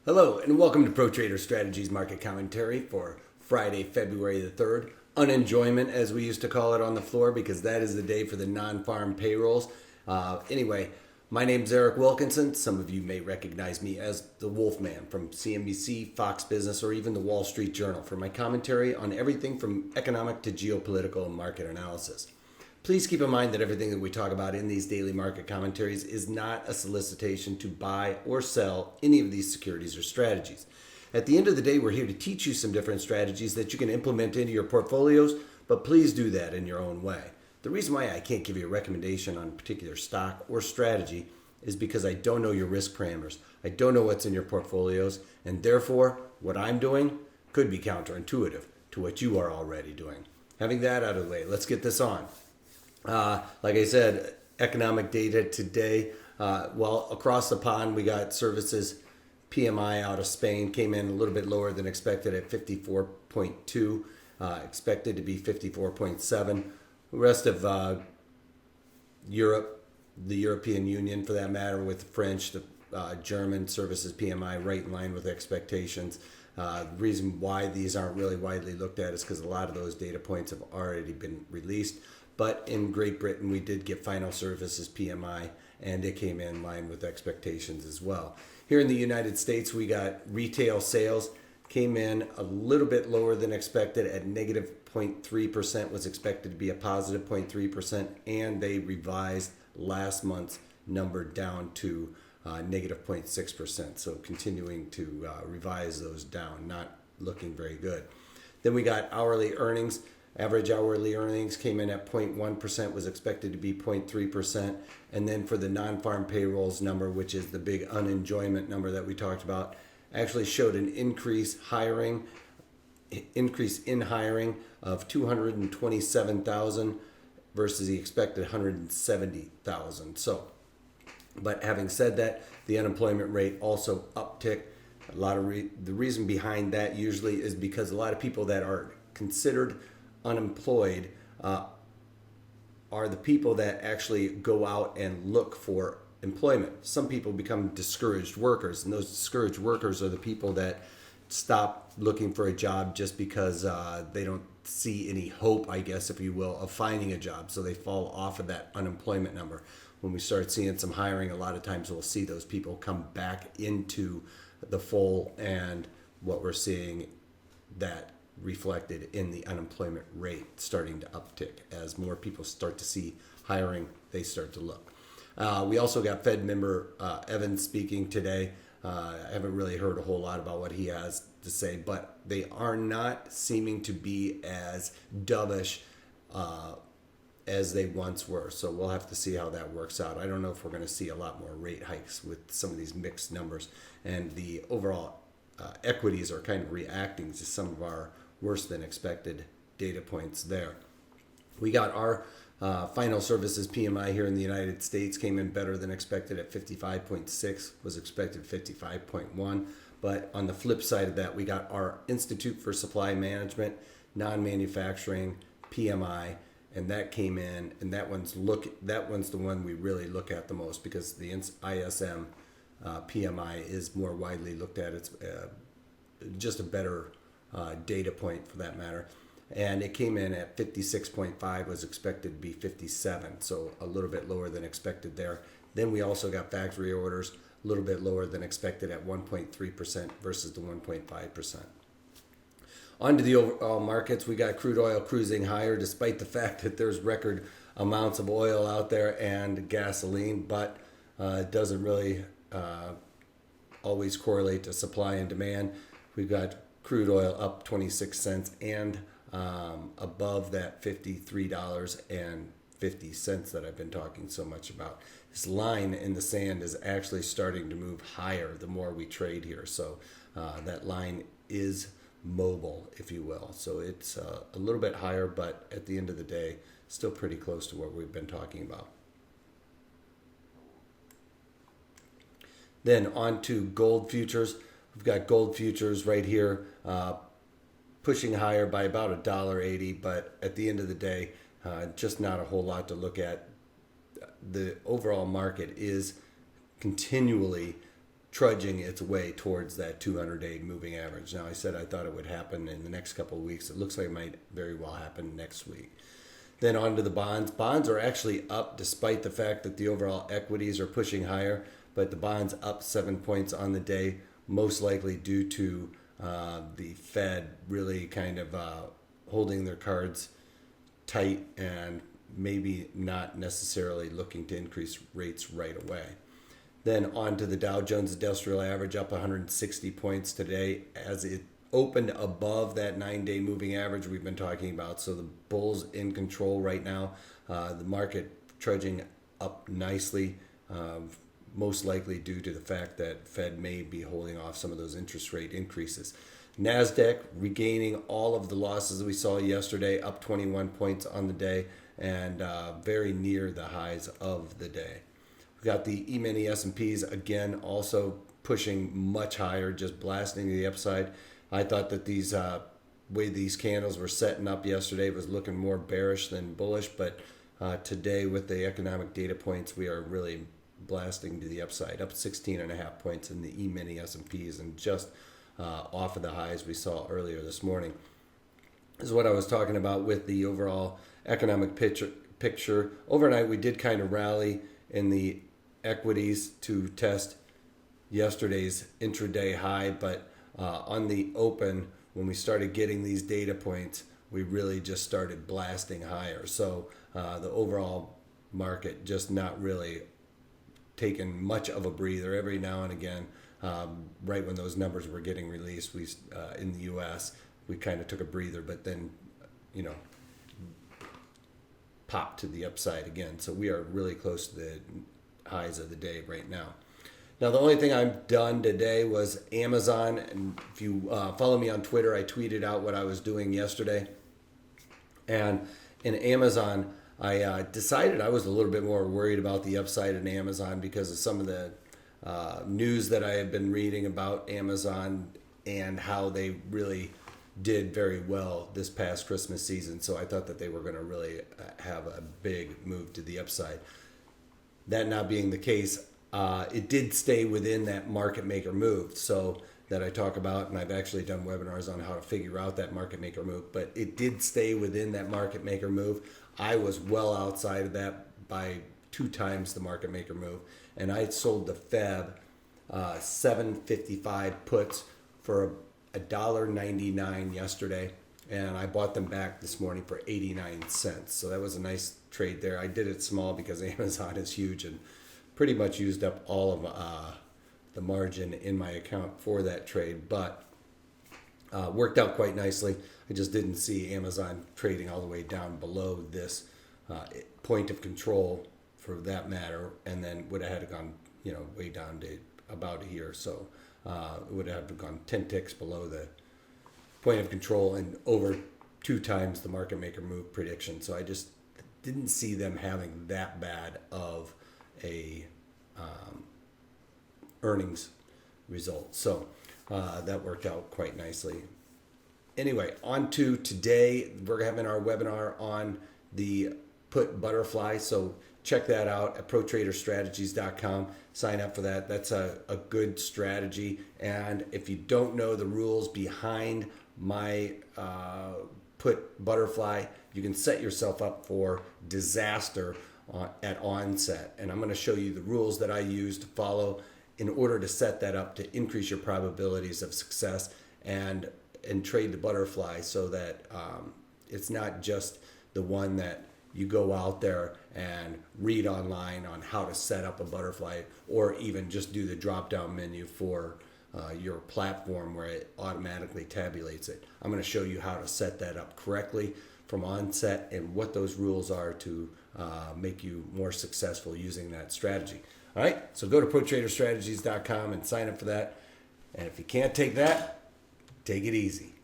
Hello, and welcome to Pro Trader Strategies Market Commentary for Friday, February the 3rd. Unenjoyment, as we used to call it on the floor, because that is the day for the non-farm payrolls. Anyway, my name's Eric Wilkinson. Some of you may recognize me as the Wolfman from CNBC, Fox Business, or even the Wall Street Journal for my commentary on everything from economic to geopolitical and market analysis. Please keep in mind that everything that we talk about in these daily market commentaries is not a solicitation to buy or sell any of these securities or strategies. At the end of the day, we're here to teach you some different strategies that you can implement into your portfolios, but please do that in your own way. The reason why I can't give you a recommendation on a particular stock or strategy is because I don't know your risk parameters. I don't know what's in your portfolios, and therefore, what I'm doing could be counterintuitive to what you are already doing. Having that out of the way, let's get this on. Like I said, economic data today, across the pond, we got services PMI out of Spain came in a little bit lower than expected at 54.2, expected to be 54.7. The rest of Europe, the European Union for that matter, with the French, the German services PMI right in line with expectations. The reason why these aren't really widely looked at is because a lot of those data points have already been released. But in Great Britain, we did get final services PMI, and it came in line with expectations as well. Here in the United States, we got retail sales came in a little bit lower than expected at negative 0.3%, was expected to be a positive 0.3%, and they revised last month's number down to negative 0.6%. So continuing to revise those down, not looking very good. Then we got hourly earnings. Average hourly earnings came in at 0.1%, was expected to be 0.3%. And then for the non-farm payrolls number, which is the big unenjoyment number that we talked about, actually showed an increase in hiring of 227,000 versus the expected 170,000. So, but having said that, the unemployment rate also upticked. A lot of the reason behind that usually is because a lot of people that are considered unemployed are the people that actually go out and look for employment. Some people become discouraged workers, and those discouraged workers are the people that stop looking for a job just because they don't see any hope, I guess, if you will, of finding a job. So they fall off of that unemployment number. When we start seeing some hiring, a lot of times we'll see those people come back into the fold, and what we're seeing that reflected in the unemployment rate starting to uptick. As more people start to see hiring, they start to look. We also got Fed member Evans speaking today. I haven't really heard a whole lot about what he has to say, but they are not seeming to be as dovish as they once were. So we'll have to see how that works out. I don't know if we're going to see a lot more rate hikes with some of these mixed numbers, and the overall equities are kind of reacting to some of our worse than expected data points there. We got our final services PMI here in the United States came in better than expected at 55.6, was expected 55.1. But on the flip side of that, we got our Institute for Supply Management, non-manufacturing PMI, and that came in, and that one's the one we really look at the most, because the ISM PMI is more widely looked at. It's just a better data point for that matter. And it came in at 56.5, was expected to be 57, so a little bit lower than expected there. Then we also got factory orders, a little bit lower than expected at 1.3% versus the 1.5%. On to the overall markets, we got crude oil cruising higher despite the fact that there's record amounts of oil out there and gasoline, but it doesn't really always correlate to supply and demand. We've got crude oil up 26 cents and above that $53.50 that I've been talking so much about. This line in the sand is actually starting to move higher the more we trade here. So that line is mobile, if you will. So it's a little bit higher, but at the end of the day, still pretty close to what we've been talking about. Then on to gold futures. We've got gold futures right here pushing higher by about $1.80, but at the end of the day, just not a whole lot to look at. The overall market is continually trudging its way towards that 200-day moving average. Now, I said I thought it would happen in the next couple of weeks. It looks like it might very well happen next week. Then on to the bonds. Bonds are actually up despite the fact that the overall equities are pushing higher, but the bonds up 7 points on the day, most likely due to the Fed really kind of holding their cards tight and maybe not necessarily looking to increase rates right away. Then on to the Dow Jones Industrial Average, up 160 points today as it opened above that 9-day moving average we've been talking about. So the bulls in control right now. The market trudging up nicely, most likely due to the fact that Fed may be holding off some of those interest rate increases. NASDAQ regaining all of the losses we saw yesterday, up 21 points on the day and very near the highs of the day. We've got the E-mini S&Ps again also pushing much higher, just blasting the upside. I thought that these way these candles were setting up yesterday was looking more bearish than bullish, but today with the economic data points, we are really blasting to the upside, up 16.5 points in the E-mini S&Ps and just off of the highs we saw earlier this morning. This is what I was talking about with the overall economic picture. Overnight, we did kind of rally in the equities to test yesterday's intraday high, but on the open, when we started getting these data points, we really just started blasting higher. So the overall market just not really taking much of a breather. Every now and again, right when those numbers were getting released, we in the U.S., we kind of took a breather, but then, popped to the upside again. So we are really close to the highs of the day right now. Now, the only thing I've done today was Amazon. And if you follow me on Twitter, I tweeted out what I was doing yesterday. And in Amazon, I decided I was a little bit more worried about the upside in Amazon because of some of the news that I have been reading about Amazon and how they really did very well this past Christmas season. So I thought that they were going to really have a big move to the upside. That not being the case, it did stay within that market maker move. So that I talk about, and I've actually done webinars on how to figure out that market maker move, but it did stay within that market maker move. I was well outside of that by 2 times the market maker move, and I sold the Feb 755 puts for $1.99 yesterday, and I bought them back this morning for 89 cents. So that was a nice trade there. I did it small because Amazon is huge and pretty much used up all of the margin in my account for that trade, but worked out quite nicely. I just didn't see Amazon trading all the way down below this point of control for that matter, and then would have had to gone way down to about here. So it would have gone 10 ticks below the point of control and over 2 times the market maker move prediction. So I just didn't see them having that bad of a earnings result. So that worked out quite nicely. Anyway, on to today. We're having our webinar on the put butterfly. So check that out at protraderstrategies.com. Sign up for that. That's a good strategy. And if you don't know the rules behind my put butterfly, you can set yourself up for disaster at onset. And I'm going to show you the rules that I use to follow in order to set that up to increase your probabilities of success and trade the butterfly, so that it's not just the one that you go out there and read online on how to set up a butterfly, or even just do the drop-down menu for your platform where it automatically tabulates it. I'm going to show you how to set that up correctly from onset and what those rules are to make you more successful using that strategy. All right, so go to protraderstrategies.com and sign up for that. And if you can't take that, take it easy.